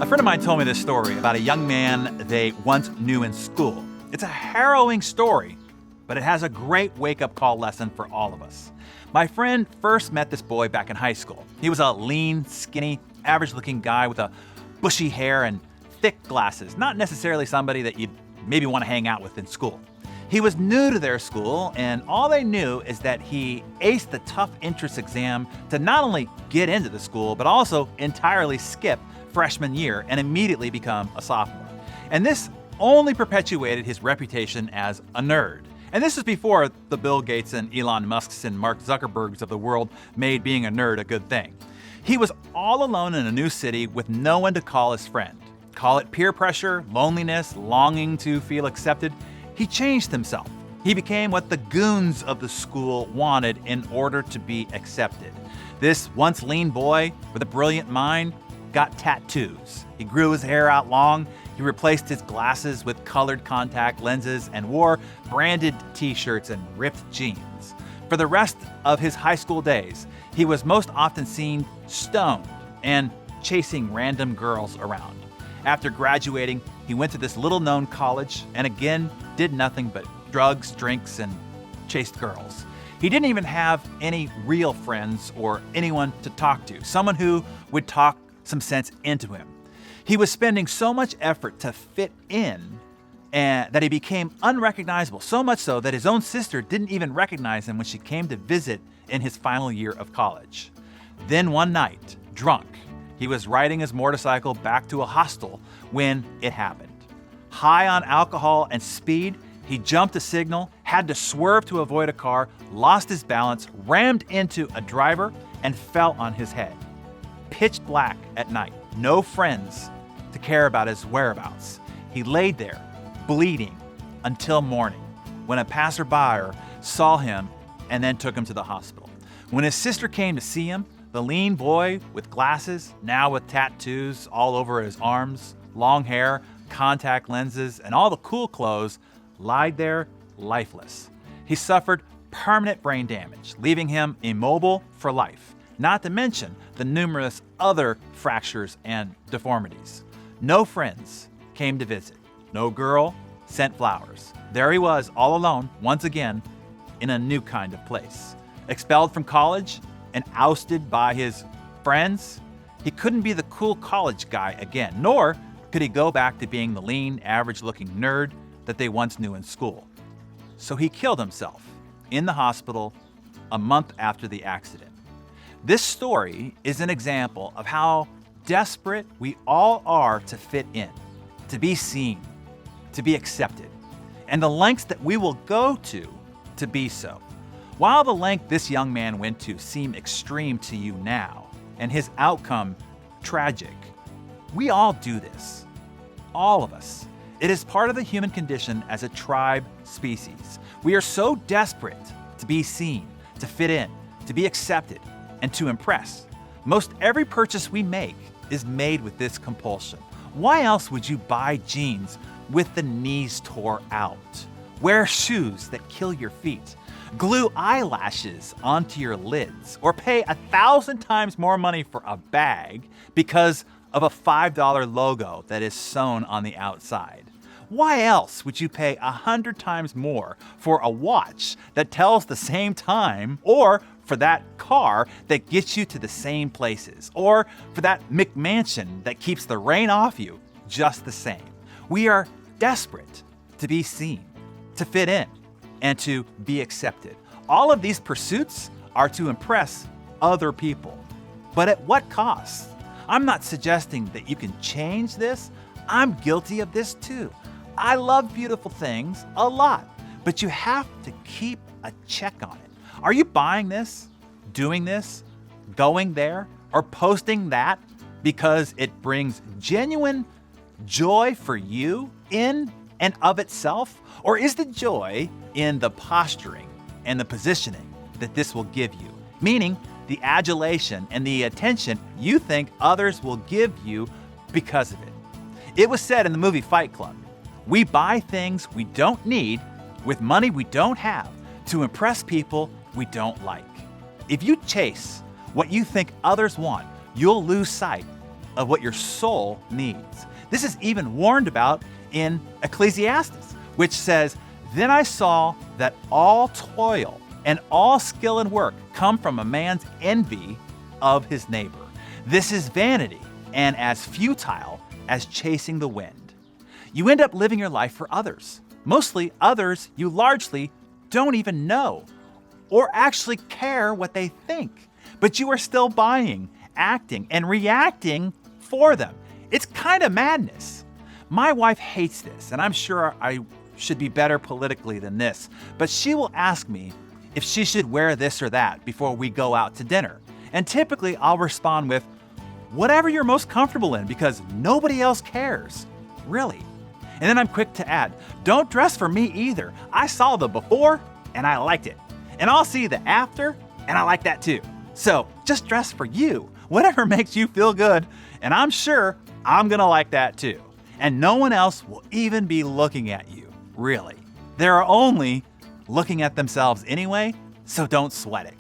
friend of mine told me this story about a young man they once knew in school. It's a harrowing story, but it has a great wake-up call lesson for all of us. My friend first met this boy back in high school. He was a lean, skinny, average-looking guy with a bushy hair and thick glasses, not necessarily somebody that you'd maybe want to hang out with in school. He was new to their school, and all they knew is that he aced the tough entrance exam to not only get into the school, but also entirely skip freshman year and immediately become a sophomore. And this only perpetuated his reputation as a nerd. And this is before the Bill Gates and Elon Musks and Mark Zuckerbergs of the world made being a nerd a good thing. He was all alone in a new city with no one to call his friend. Call it peer pressure, loneliness, longing to feel accepted. He changed himself. He became what the goons of the school wanted in order to be accepted. This once lean boy with a brilliant mind got tattoos. He grew his hair out long. He replaced his glasses with colored contact lenses and wore branded t-shirts and ripped jeans. For the rest of his high school days, he was most often seen stoned and chasing random girls around. After graduating, he went to this little-known college and again did nothing but drugs, drinks, and chased girls. He didn't even have any real friends or anyone to talk to, someone who would talk some sense into him. He was spending so much effort to fit in and that he became unrecognizable, so much so that his own sister didn't even recognize him when she came to visit in his final year of college. Then one night, drunk, he was riding his motorcycle back to a hostel when it happened. High on alcohol and speed, he jumped a signal, had to swerve to avoid a car, lost his balance, rammed into a driver, and fell on his head. Pitch black at night, no friends to care about his whereabouts. He laid there, bleeding, until morning, when a passerby saw him and then took him to the hospital. When his sister came to see him, the lean boy with glasses, now with tattoos all over his arms, long hair, contact lenses, and all the cool clothes, lied there lifeless. He suffered permanent brain damage, leaving him immobile for life, not to mention the numerous other fractures and deformities. No friends came to visit. No girl sent flowers. There he was, all alone, once again, in a new kind of place. Expelled from college and ousted by his friends, he couldn't be the cool college guy again, nor could he go back to being the lean, average-looking nerd that they once knew in school. So he killed himself in the hospital a month after the accident. This story is an example of how desperate we all are to fit in, to be seen, to be accepted, and the lengths that we will go to be so. While the length this young man went to seem extreme to you now, and his outcome tragic, we all do this. All of us. It is part of the human condition as a tribe species. We are so desperate to be seen, to fit in, to be accepted, and to impress. Most every purchase we make is made with this compulsion. Why else would you buy jeans with the knees tore out? Wear shoes that kill your feet? Glue eyelashes onto your lids? Or pay 1,000 times more money for a bag because of a $5 logo that is sewn on the outside? Why else would you pay 100 times more for a watch that tells the same time, or for that car that gets you to the same places, or for that McMansion that keeps the rain off you just the same? We are desperate to be seen, to fit in, and to be accepted. All of these pursuits are to impress other people. But at what cost? I'm not suggesting that you can change this. I'm guilty of this too. I love beautiful things a lot, but you have to keep a check on it. Are you buying this, doing this, going there, or posting that because it brings genuine joy for you in and of itself? Or is the joy in the posturing and the positioning that this will give you? Meaning the adulation and the attention you think others will give you because of it. It was said in the movie Fight Club, we buy things we don't need with money we don't have to impress people we don't like. If you chase what you think others want, you'll lose sight of what your soul needs. This is even warned about in Ecclesiastes, which says, "Then I saw that all toil and all skill and work come from a man's envy of his neighbor. This is vanity and as futile as chasing the wind." You end up living your life for others, mostly others you largely don't even know or actually care what they think, but you are still buying, acting, and reacting for them. It's kind of madness. My wife hates this, and I'm sure I should be better politically than this, but she will ask me if she should wear this or that before we go out to dinner. And typically I'll respond with, "Whatever you're most comfortable in, because nobody else cares." Really. And then I'm quick to add, "Don't dress for me either. I saw the before and I liked it. And I'll see the after and I like that too. So just dress for you, whatever makes you feel good. And I'm sure I'm gonna like that too. And no one else will even be looking at you, really. They're only looking at themselves anyway, so don't sweat it."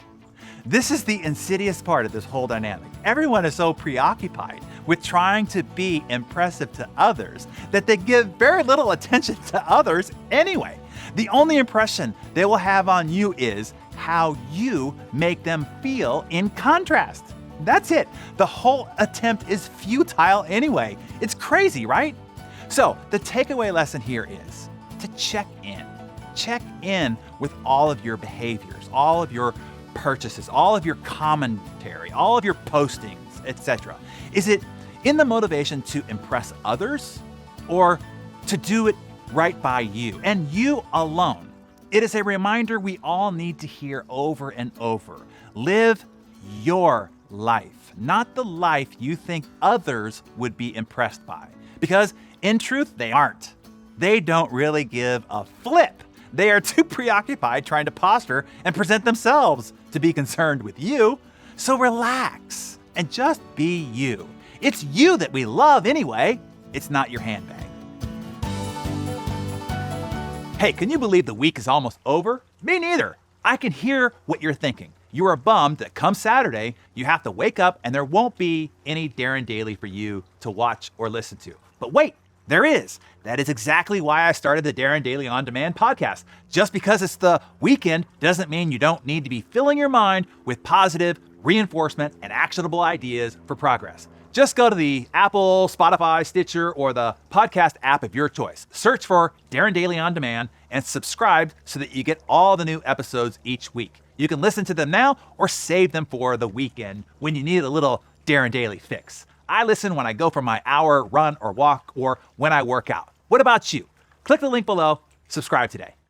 This is the insidious part of this whole dynamic. Everyone is so preoccupied with trying to be impressive to others that they give very little attention to others anyway. The only impression they will have on you is how you make them feel in contrast. That's it. The whole attempt is futile anyway. It's crazy, right? So the takeaway lesson here is to check in. Check in with all of your behaviors, all of your purchases, all of your commentary, all of your postings, etc. Is it in the motivation to impress others or to do it right by you and you alone? It is a reminder we all need to hear over and over. Live your life, not the life you think others would be impressed by. Because in truth, they aren't. They don't really give a flip. They are too preoccupied trying to posture and present themselves to be concerned with you. So relax and just be you. It's you that we love anyway. It's not your handbag. Hey, can you believe the week is almost over? Me neither. I can hear what you're thinking. You are bummed that come Saturday, you have to wake up and there won't be any Darren Daily for you to watch or listen to. But wait, there is. That is exactly why I started the Darren Daily On Demand podcast. Just because it's the weekend doesn't mean you don't need to be filling your mind with positive reinforcement and actionable ideas for progress. Just go to the Apple, Spotify, Stitcher, or the podcast app of your choice. Search for Darren Daily On Demand and subscribe so that you get all the new episodes each week. You can listen to them now or save them for the weekend when you need a little Darren Daily fix. I listen when I go for my hour run or walk or when I work out. What about you? Click the link below, subscribe today.